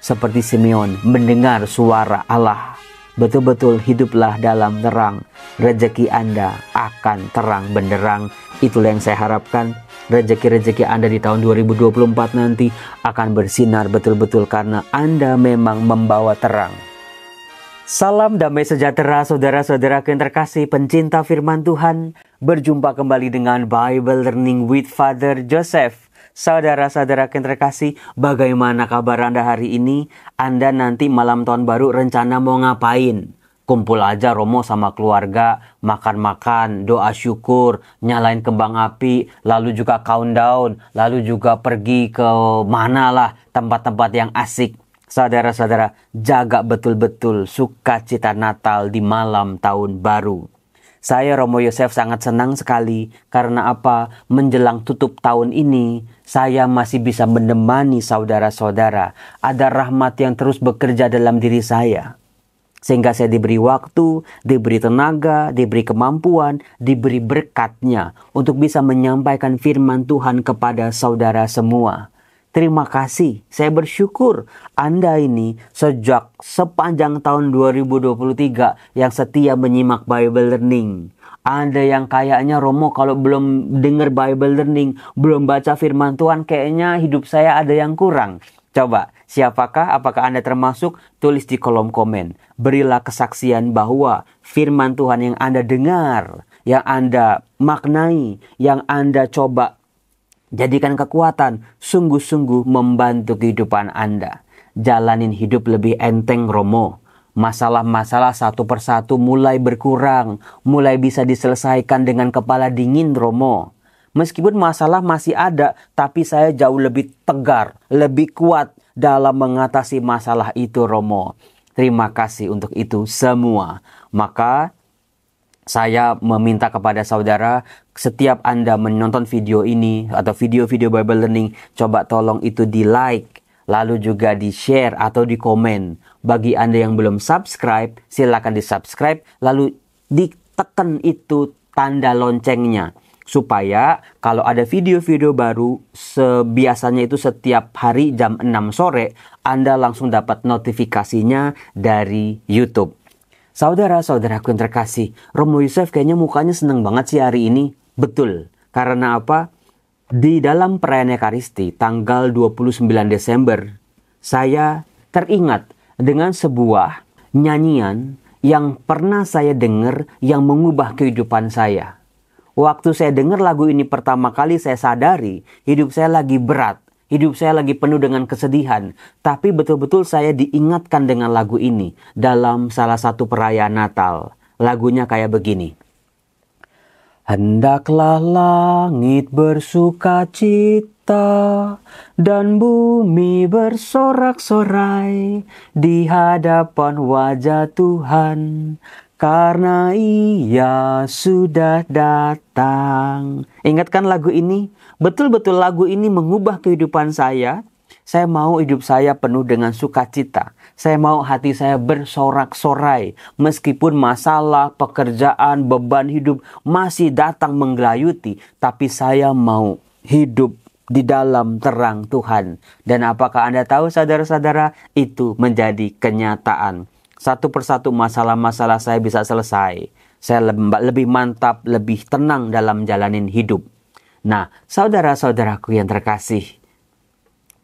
seperti Simeon mendengar suara Allah. Betul-betul hiduplah dalam terang. Rezeki Anda akan terang benderang. Itulah yang saya harapkan. Rezeki-rezeki Anda di tahun 2024 nanti akan bersinar betul-betul karena Anda memang membawa terang. Salam damai sejahtera saudara-saudara yang terkasih pencinta firman Tuhan. Berjumpa kembali dengan Bible Learning with Father Joseph. Saudara-saudara yang terkasih, bagaimana kabar Anda hari ini? Anda nanti malam tahun baru rencana mau ngapain? Kumpul aja Romo sama keluarga, makan-makan, doa syukur, nyalain kembang api, lalu juga countdown, lalu juga pergi ke mana lah tempat-tempat yang asik. Saudara-saudara, jaga betul-betul sukacita Natal di malam tahun baru. Saya Romo Yosef sangat senang sekali karena apa? Menjelang tutup tahun ini, saya masih bisa menemani saudara-saudara. Ada rahmat yang terus bekerja dalam diri saya. Sehingga saya diberi waktu, diberi tenaga, diberi kemampuan, diberi berkatnya untuk bisa menyampaikan firman Tuhan kepada saudara semua. Terima kasih, saya bersyukur Anda ini sejak sepanjang tahun 2023 yang setia menyimak Bible Learning. Anda yang kayaknya Romo kalau belum dengar Bible Learning, belum baca firman Tuhan, kayaknya hidup saya ada yang kurang. Coba, siapakah? Apakah Anda termasuk? Tulis di kolom komen. Berilah kesaksian bahwa firman Tuhan yang Anda dengar, yang Anda maknai, yang Anda coba jadikan kekuatan, sungguh-sungguh membantu kehidupan Anda. Jalanin hidup lebih enteng Romo. Masalah-masalah satu persatu mulai berkurang, mulai bisa diselesaikan dengan kepala dingin Romo. Meskipun masalah masih ada, tapi saya jauh lebih tegar, lebih kuat dalam mengatasi masalah itu Romo. Terima kasih untuk itu semua. Maka saya meminta kepada saudara, setiap Anda menonton video ini atau video-video Bible Learning, coba tolong itu di like, lalu juga di share atau di komen. Bagi Anda yang belum subscribe, silakan di subscribe, lalu ditekan itu tanda loncengnya. Supaya kalau ada video-video baru, biasanya itu setiap hari jam 6 sore, Anda langsung dapat notifikasinya dari YouTube. Saudara-saudaraku yang terkasih, Romo Yosef kayaknya mukanya seneng banget sih hari ini. Betul, karena apa? Di dalam perayaan Ekaristi tanggal 29 Desember, saya teringat dengan sebuah nyanyian yang pernah saya dengar yang mengubah kehidupan saya. Waktu saya dengar lagu ini pertama kali, saya sadari hidup saya lagi berat. Hidup saya lagi penuh dengan kesedihan. Tapi betul-betul saya diingatkan dengan lagu ini dalam salah satu perayaan Natal. Lagunya kayak begini. Hendaklah langit bersuka cita dan bumi bersorak-sorai di hadapan wajah Tuhan. Karena Ia sudah datang. Ingatkan lagu ini? Betul-betul lagu ini mengubah kehidupan saya. Saya mau hidup saya penuh dengan sukacita. Saya mau hati saya bersorak-sorai. Meskipun masalah, pekerjaan, beban hidup masih datang menggelayuti. Tapi saya mau hidup di dalam terang Tuhan. Dan apakah Anda tahu saudara-saudara? Itu menjadi kenyataan. Satu persatu masalah-masalah saya bisa selesai. Saya lebih mantap, lebih tenang dalam jalanin hidup. Nah, saudara-saudaraku yang terkasih,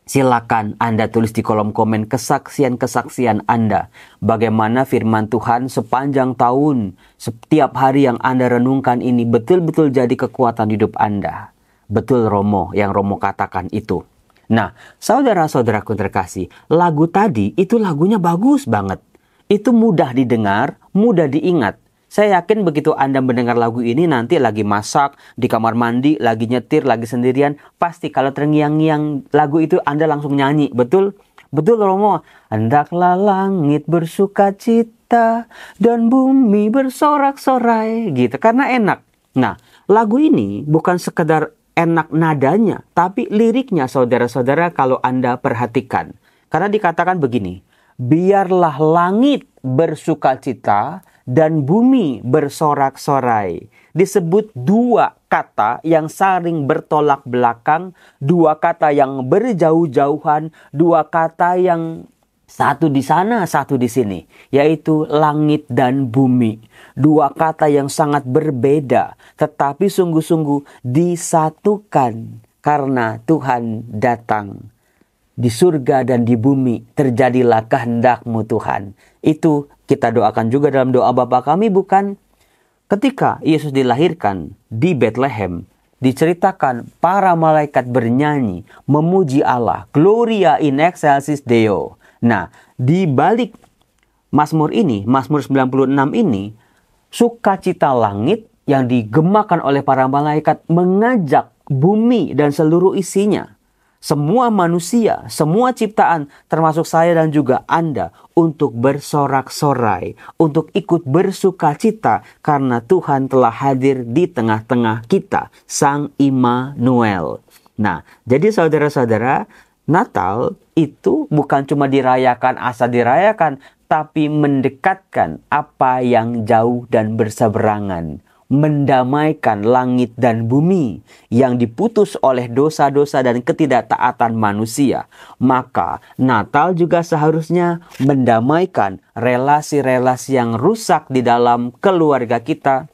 silakan Anda tulis di kolom komen kesaksian-kesaksian Anda. Bagaimana firman Tuhan sepanjang tahun, setiap hari yang Anda renungkan ini betul-betul jadi kekuatan hidup Anda. Betul Romo, yang Romo katakan itu. Nah, saudara-saudaraku yang terkasih, lagu tadi itu lagunya bagus banget. Itu mudah didengar, mudah diingat. Saya yakin begitu Anda mendengar lagu ini nanti lagi masak, di kamar mandi, lagi nyetir, lagi sendirian. Pasti kalau terngiang-ngiang lagu itu Anda langsung nyanyi. Betul? Betul Romo? Hendaklah langit bersuka cita dan bumi bersorak-sorai. Gitu, karena enak. Nah, lagu ini bukan sekedar enak nadanya, tapi liriknya saudara-saudara kalau Anda perhatikan. Karena dikatakan begini. Biarlah langit bersukacita dan bumi bersorak-sorai. Disebut dua kata yang saling bertolak belakang, dua kata yang berjauh-jauhan, dua kata yang Satu di sana, satu di sini, yaitu langit dan bumi. Dua kata yang sangat berbeda, tetapi sungguh-sungguh disatukan karena Tuhan datang. Di surga dan di bumi terjadilah kehendak-Mu Tuhan. Itu kita doakan juga dalam doa Bapa kami, bukan? Ketika Yesus dilahirkan di Bethlehem, diceritakan para malaikat bernyanyi, memuji Allah, Gloria in excelsis Deo. Nah, di balik Mazmur ini, Mazmur 96 ini, sukacita langit yang digemakan oleh para malaikat mengajak bumi dan seluruh isinya, semua manusia, semua ciptaan, termasuk saya dan juga Anda, untuk bersorak-sorai, untuk ikut bersukacita karena Tuhan telah hadir di tengah-tengah kita, Sang Immanuel. Nah, jadi saudara-saudara, Natal itu bukan cuma dirayakan asal dirayakan, tapi mendekatkan apa yang jauh dan berseberangan. Mendamaikan langit dan bumi yang diputus oleh dosa-dosa dan ketidaktaatan manusia. Maka Natal juga seharusnya mendamaikan relasi-relasi yang rusak di dalam keluarga kita,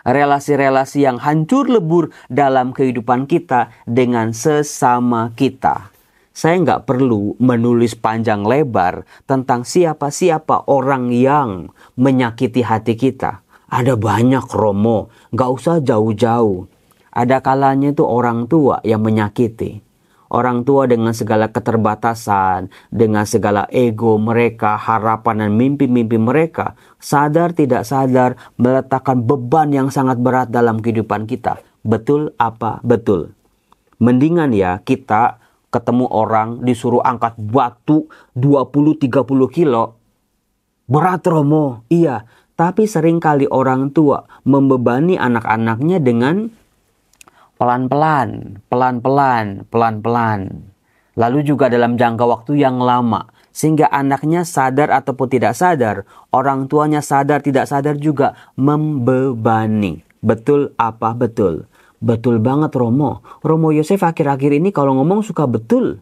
relasi-relasi yang hancur lebur dalam kehidupan kita dengan sesama kita. Saya nggak perlu menulis panjang lebar tentang siapa-siapa orang yang menyakiti hati kita. Ada banyak, Romo, nggak usah jauh-jauh. Ada kalanya itu orang tua yang menyakiti. Orang tua dengan segala keterbatasan, dengan segala ego mereka, harapan dan mimpi-mimpi mereka, sadar tidak sadar meletakkan beban yang sangat berat dalam kehidupan kita. Betul apa betul? Mendingan ya kita ketemu orang disuruh angkat batu 20-30 kilo. Berat, Romo. Iya, tapi seringkali orang tua membebani anak-anaknya dengan pelan-pelan. Lalu juga dalam jangka waktu yang lama. Sehingga anaknya sadar ataupun tidak sadar, orang tuanya sadar tidak sadar juga membebani. Betul apa betul? Betul banget, Romo. Romo Yosef akhir-akhir ini kalau ngomong suka betul.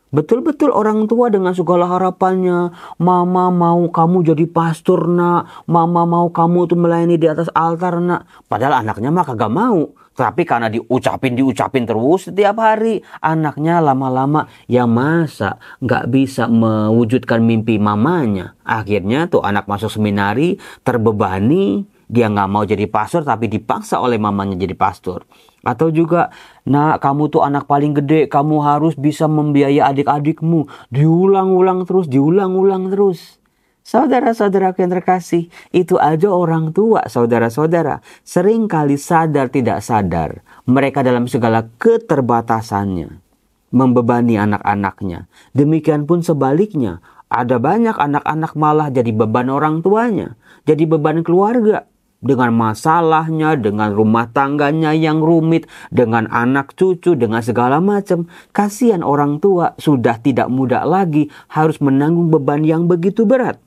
Betul-betul orang tua dengan segala harapannya. Mama mau kamu jadi pastor, nak. Mama mau kamu tuh melayani di atas altar, nak. Padahal anaknya mah kagak mau. Tapi karena diucapin terus setiap hari. Anaknya lama-lama ya masa nggak bisa mewujudkan mimpi mamanya. Akhirnya tuh anak masuk seminari terbebani. Dia nggak mau jadi pastor tapi dipaksa oleh mamanya jadi pastor. Atau juga, nak kamu tuh anak paling gede, kamu harus bisa membiayai adik-adikmu. Diulang-ulang terus. Saudara-saudara yang terkasih, itu aja orang tua, saudara-saudara. Seringkali sadar tidak sadar, mereka dalam segala keterbatasannya membebani anak-anaknya. Demikian pun sebaliknya, ada banyak anak-anak malah jadi beban orang tuanya, jadi beban keluarga. Dengan masalahnya, dengan rumah tangganya yang rumit, dengan anak cucu, dengan segala macam. Kasihan orang tua sudah tidak muda lagi harus menanggung beban yang begitu berat.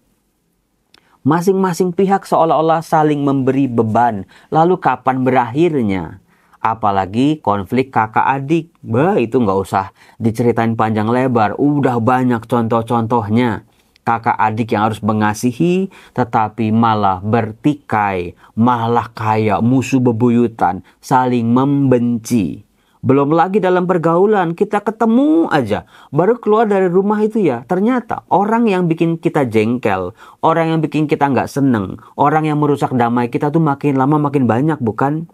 Masing-masing pihak seolah-olah saling memberi beban. Lalu kapan berakhirnya? Apalagi konflik kakak adik. Itu nggak usah diceritain panjang lebar. Udah banyak contoh-contohnya. Kakak adik yang harus mengasihi tetapi malah bertikai, malah kayak musuh bebuyutan, saling membenci. Belum lagi dalam pergaulan, kita ketemu aja, baru keluar dari rumah itu ya, ternyata orang yang bikin kita jengkel, orang yang bikin kita nggak seneng, orang yang merusak damai kita tuh makin lama makin banyak, bukan?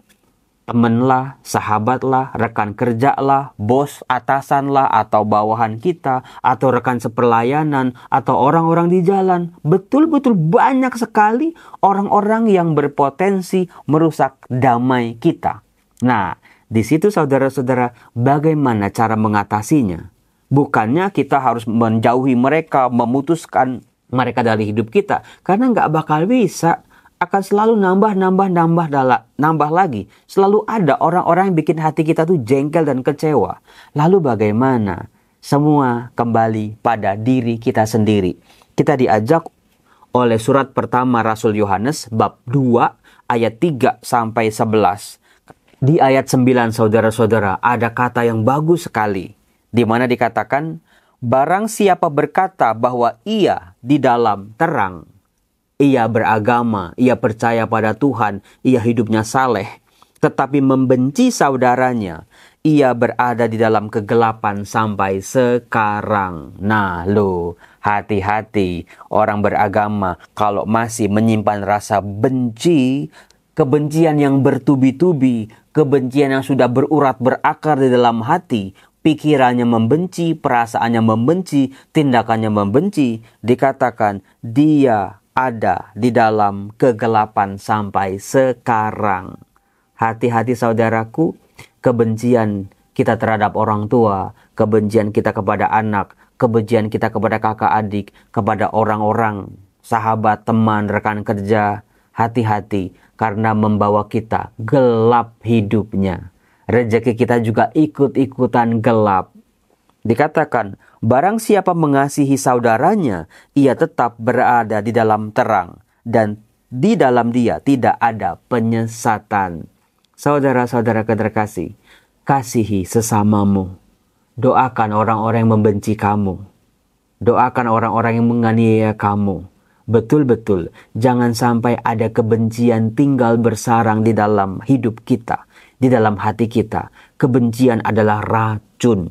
Temen lah, sahabat lah, rekan kerja lah, bos, atasan lah, atau bawahan kita, atau rekan seperlayanan, atau orang-orang di jalan. Betul-betul banyak sekali orang-orang yang berpotensi merusak damai kita. Nah, di situ saudara-saudara, bagaimana cara mengatasinya? Bukannya kita harus menjauhi mereka, memutuskan mereka dari hidup kita, karena nggak bakal bisa. Akan selalu nambah lagi. Selalu ada orang-orang yang bikin hati kita tuh jengkel dan kecewa. Lalu bagaimana? Semua kembali pada diri kita sendiri. Kita diajak oleh surat pertama Rasul Yohanes bab 2 ayat 3 sampai 11. Di ayat 9 saudara-saudara ada kata yang bagus sekali. Di mana dikatakan, Barang siapa berkata bahwa ia di dalam terang, ia beragama, ia percaya pada Tuhan, ia hidupnya saleh, tetapi membenci saudaranya, ia berada di dalam kegelapan sampai sekarang. Nah, hati-hati orang beragama kalau masih menyimpan rasa benci, kebencian yang bertubi-tubi, kebencian yang sudah berurat berakar di dalam hati, pikirannya membenci, perasaannya membenci, tindakannya membenci, dikatakan dia ada di dalam kegelapan sampai sekarang. Hati-hati saudaraku, kebencian kita terhadap orang tua, kebencian kita kepada anak, kebencian kita kepada kakak adik, kepada orang-orang, sahabat, teman, rekan kerja. Hati-hati karena membawa kita gelap hidupnya. Rezeki kita juga ikut-ikutan gelap. Dikatakan, barang siapa mengasihi saudaranya, ia tetap berada di dalam terang, dan di dalam dia tidak ada penyesatan. Saudara-saudara terkasih, kasihi sesamamu. Doakan orang-orang yang membenci kamu. Doakan orang-orang yang menganiaya kamu. Betul-betul, jangan sampai ada kebencian tinggal bersarang di dalam hidup kita, di dalam hati kita. Kebencian adalah racun.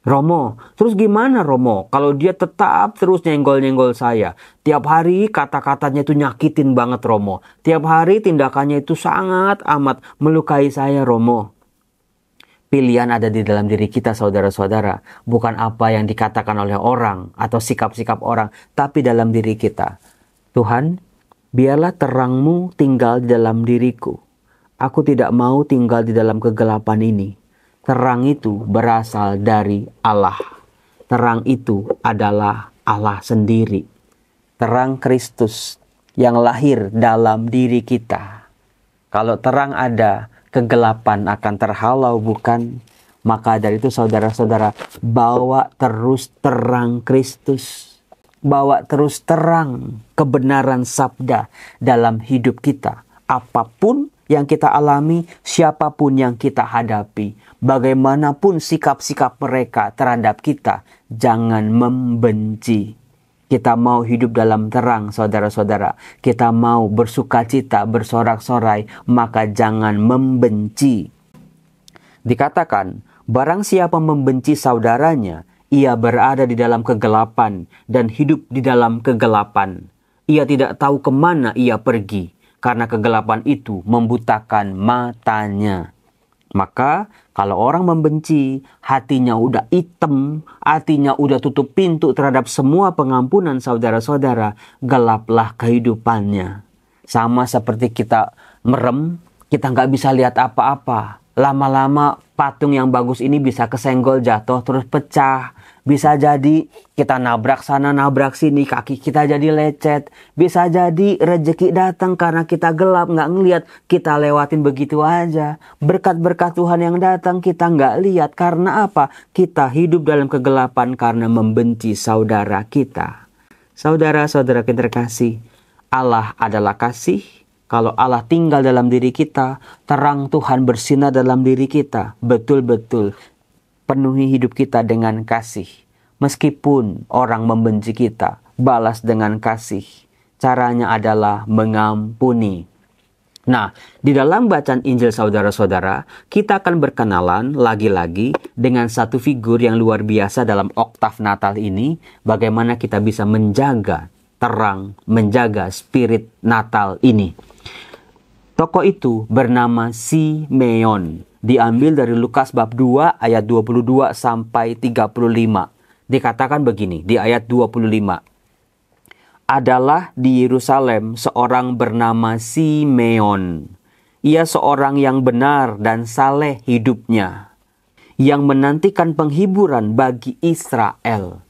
Romo, terus gimana Romo? Kalau dia tetap terus nyenggol-nyenggol saya. Tiap hari kata-katanya itu nyakitin banget Romo. Tiap hari tindakannya itu sangat amat melukai saya Romo. Pilihan ada di dalam diri kita saudara-saudara. Bukan apa yang dikatakan oleh orang atau sikap-sikap orang. Tapi dalam diri kita. Tuhan, biarlah terangmu tinggal di dalam diriku. Aku tidak mau tinggal di dalam kegelapan ini. Terang itu berasal dari Allah. Terang itu adalah Allah sendiri. Terang Kristus yang lahir dalam diri kita. Kalau terang ada, kegelapan akan terhalau, bukan? Maka dari itu saudara-saudara, bawa terus terang Kristus. Bawa terus terang kebenaran sabda dalam hidup kita. Apapun yang kita alami, siapapun yang kita hadapi, bagaimanapun sikap-sikap mereka terhadap kita, jangan membenci. Kita mau hidup dalam terang, saudara-saudara. Kita mau bersukacita, bersorak-sorai, maka jangan membenci. Dikatakan, barang siapa membenci saudaranya, ia berada di dalam kegelapan dan hidup di dalam kegelapan. Ia tidak tahu kemana ia pergi. Karena kegelapan itu membutakan matanya. Maka kalau orang membenci, hatinya udah hitam, hatinya udah tutup pintu terhadap semua pengampunan saudara-saudara, gelaplah kehidupannya. Sama seperti kita merem, kita nggak bisa lihat apa-apa. Lama-lama patung yang bagus ini bisa kesenggol jatuh terus pecah. Bisa jadi kita nabrak sana nabrak sini, kaki kita jadi lecet. Bisa jadi rezeki datang karena kita gelap, nggak ngelihat, kita lewatin begitu aja. Berkat-berkat Tuhan yang datang kita nggak lihat. Karena apa? Kita hidup dalam kegelapan karena membenci saudara kita. Saudara-saudara yang terkasih, Allah adalah kasih. Kalau Allah tinggal dalam diri kita, terang Tuhan bersinar dalam diri kita. Betul-betul penuhi hidup kita dengan kasih. Meskipun orang membenci kita, balas dengan kasih. Caranya adalah mengampuni. Nah, di dalam bacaan Injil saudara-saudara, kita akan berkenalan lagi-lagi dengan satu figur yang luar biasa dalam oktav Natal ini. Bagaimana kita bisa menjaga terang, menjaga spirit Natal ini. Tokoh itu bernama Simeon. Diambil dari Lukas bab 2 ayat 22 sampai 35. Dikatakan begini di ayat 25. Adalah di Yerusalem seorang bernama Simeon. Ia seorang yang benar dan saleh hidupnya, yang menantikan penghiburan bagi Israel.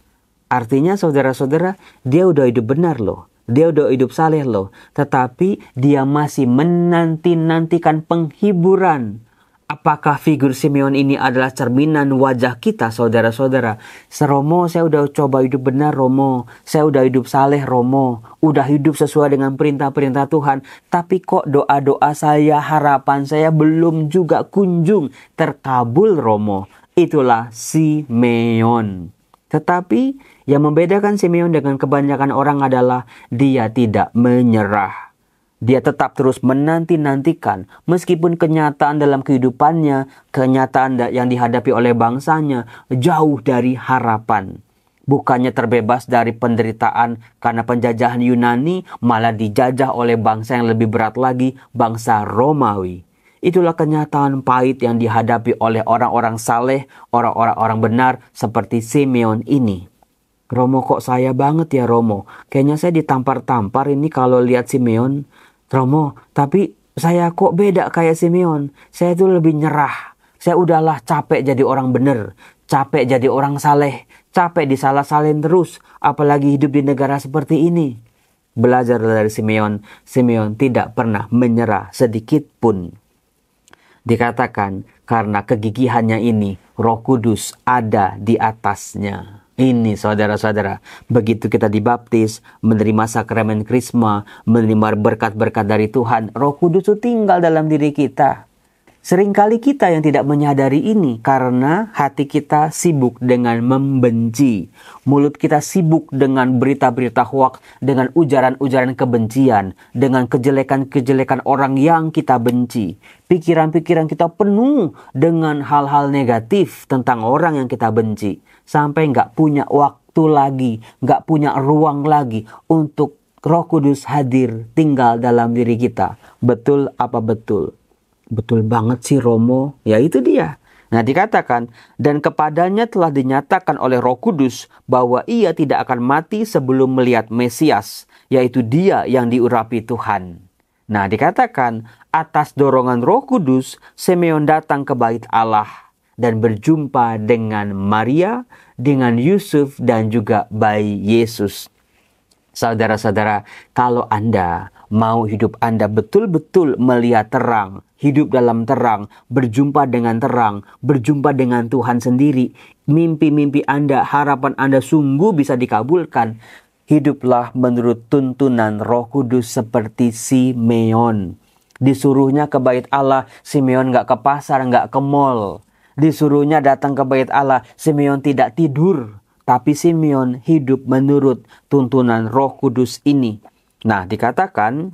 Artinya saudara-saudara, dia udah hidup benar loh. Dia udah hidup saleh loh. Tetapi dia masih menanti-nantikan penghiburan. Apakah figur Simeon ini adalah cerminan wajah kita saudara-saudara? Romo, saya udah coba hidup benar Romo. Saya udah hidup saleh Romo. Udah hidup sesuai dengan perintah-perintah Tuhan. Tapi kok doa-doa saya, harapan saya belum juga kunjung terkabul Romo. Itulah Simeon. Tetapi yang membedakan Simeon dengan kebanyakan orang adalah dia tidak menyerah. Dia tetap terus menanti-nantikan meskipun kenyataan dalam kehidupannya, kenyataan yang dihadapi oleh bangsanya jauh dari harapan. Bukannya terbebas dari penderitaan karena penjajahan Yunani, malah dijajah oleh bangsa yang lebih berat lagi, bangsa Romawi. Itulah kenyataan pahit yang dihadapi oleh orang-orang saleh, orang-orang benar seperti Simeon ini. Romo, kok saya banget ya Romo? Kayaknya saya ditampar-tampar ini kalau lihat Simeon. Romo, tapi saya kok beda kayak Simeon. Saya tuh lebih nyerah. Saya udahlah capek jadi orang bener. Capek jadi orang saleh. Capek disalah-salahin terus. Apalagi hidup di negara seperti ini. Belajar dari Simeon. Simeon tidak pernah menyerah sedikit pun. Dikatakan karena kegigihannya ini Roh Kudus ada di atasnya. Ini saudara-saudara, begitu kita dibaptis, menerima sakramen krisma, menerima berkat-berkat dari Tuhan, Roh Kudus itu tinggal dalam diri kita. Seringkali kita yang tidak menyadari ini karena hati kita sibuk dengan membenci. Mulut kita sibuk dengan berita-berita hoaks, dengan ujaran-ujaran kebencian, dengan kejelekan-kejelekan orang yang kita benci. Pikiran-pikiran kita penuh dengan hal-hal negatif tentang orang yang kita benci. Sampai nggak punya waktu lagi, nggak punya ruang lagi untuk Roh Kudus hadir tinggal dalam diri kita. Betul apa betul? Betul banget sih Romo, ya itu dia. Nah dikatakan, dan kepadanya telah dinyatakan oleh Roh Kudus bahwa ia tidak akan mati sebelum melihat Mesias, yaitu dia yang diurapi Tuhan. Nah dikatakan, atas dorongan Roh Kudus, Simeon datang ke bait Allah dan berjumpa dengan Maria, dengan Yusuf dan juga bayi Yesus. Saudara-saudara, kalau Anda mau hidup Anda betul-betul melihat terang, hidup dalam terang, berjumpa dengan terang, berjumpa dengan Tuhan sendiri, mimpi-mimpi Anda, harapan Anda sungguh bisa dikabulkan. Hiduplah menurut tuntunan Roh Kudus seperti Simeon. Disuruhnya ke bait Allah, Simeon gak ke pasar, gak ke mall. Disuruhnya datang ke bait Allah, Simeon tidak tidur. Tapi Simeon hidup menurut tuntunan Roh Kudus ini. Nah, dikatakan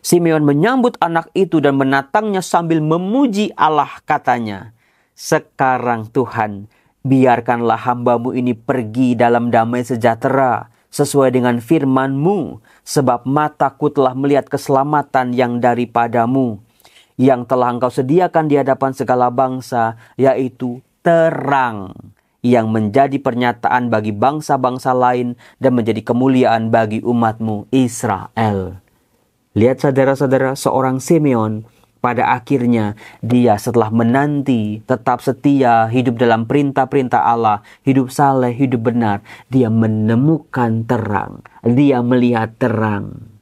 Simeon menyambut anak itu dan menatangnya sambil memuji Allah, katanya, "Sekarang Tuhan, biarkanlah hambamu ini pergi dalam damai sejahtera sesuai dengan firman-Mu, sebab mataku telah melihat keselamatan yang daripadamu, yang telah Engkau sediakan di hadapan segala bangsa, yaitu terang yang menjadi pernyataan bagi bangsa-bangsa lain dan menjadi kemuliaan bagi umat-Mu Israel." Lihat saudara-saudara, seorang Simeon pada akhirnya dia setelah menanti, tetap setia, hidup dalam perintah-perintah Allah, hidup saleh, hidup benar, dia menemukan terang, dia melihat terang.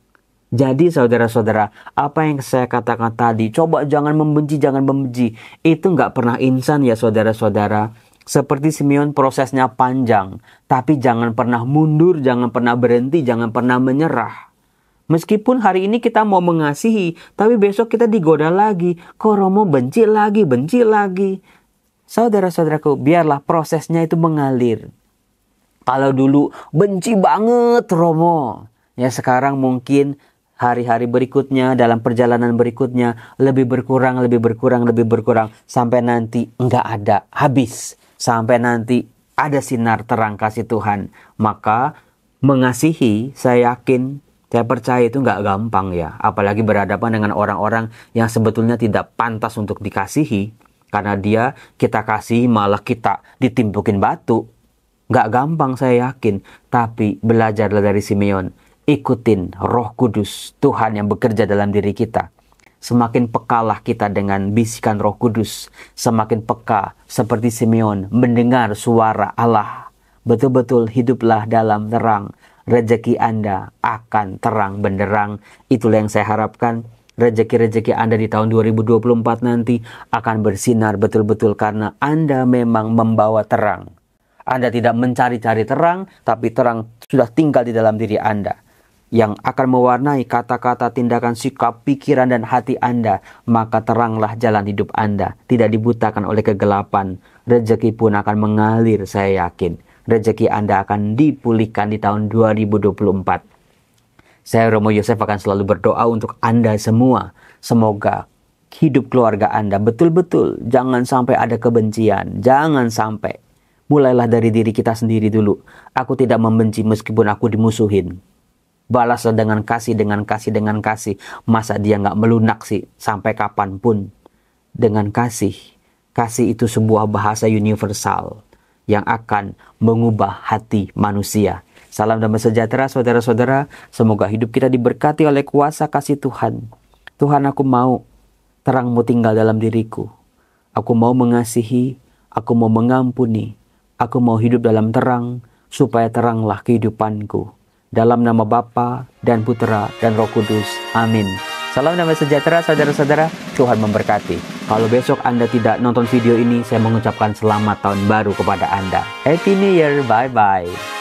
Jadi saudara-saudara, apa yang saya katakan tadi, coba jangan membenci, itu nggak pernah instan ya saudara-saudara. Seperti Simeon prosesnya panjang, tapi jangan pernah mundur, jangan pernah berhenti, jangan pernah menyerah. Meskipun hari ini kita mau mengasihi, tapi besok kita digoda lagi. Kok Romo benci lagi. Saudara-saudaraku, biarlah prosesnya itu mengalir. Kalau dulu benci banget Romo, ya sekarang mungkin hari-hari berikutnya, dalam perjalanan berikutnya, lebih berkurang, sampai nanti enggak ada, habis. Sampai nanti ada sinar terang kasih Tuhan. Maka mengasihi, saya yakin, saya percaya itu nggak gampang ya. Apalagi berhadapan dengan orang-orang yang sebetulnya tidak pantas untuk dikasihi. Karena kita kasih malah kita ditimpukin batu. Nggak gampang saya yakin. Tapi belajarlah dari Simeon. Ikutin Roh Kudus Tuhan yang bekerja dalam diri kita. Semakin pekalah kita dengan bisikan Roh Kudus. Semakin peka seperti Simeon mendengar suara Allah. Betul-betul hiduplah dalam terang. Rezeki Anda akan terang benderang. Itulah yang saya harapkan. Rezeki-rezeki Anda di tahun 2024 nanti akan bersinar betul-betul karena Anda memang membawa terang. Anda tidak mencari-cari terang, tapi terang sudah tinggal di dalam diri Anda. Yang akan mewarnai kata-kata, tindakan, sikap, pikiran, dan hati Anda. Maka teranglah jalan hidup Anda. Tidak dibutakan oleh kegelapan. Rezeki pun akan mengalir, saya yakin. rezeki Anda akan dipulihkan di tahun 2024. Saya Romo Yosef akan selalu berdoa untuk Anda semua. Semoga hidup keluarga Anda betul-betul jangan sampai ada kebencian. Jangan sampai. Mulailah dari diri kita sendiri dulu. Aku tidak membenci meskipun aku dimusuhin. Balaslah dengan kasih, dengan kasih, dengan kasih. Masa dia nggak melunak sih sampai kapanpun. Dengan kasih. Kasih itu sebuah bahasa universal yang akan mengubah hati manusia. Salam damai sejahtera saudara-saudara. Semoga hidup kita diberkati oleh kuasa kasih Tuhan. Tuhan, aku mau terang-Mu tinggal dalam diriku. Aku mau mengasihi, aku mau mengampuni. Aku mau hidup dalam terang, supaya teranglah kehidupanku. Dalam nama Bapa dan Putera dan Roh Kudus. Amin. Salam damai sejahtera saudara-saudara. Tuhan memberkati. Kalau besok Anda tidak nonton video ini, saya mengucapkan selamat tahun baru kepada Anda. Happy New Year. Bye-bye.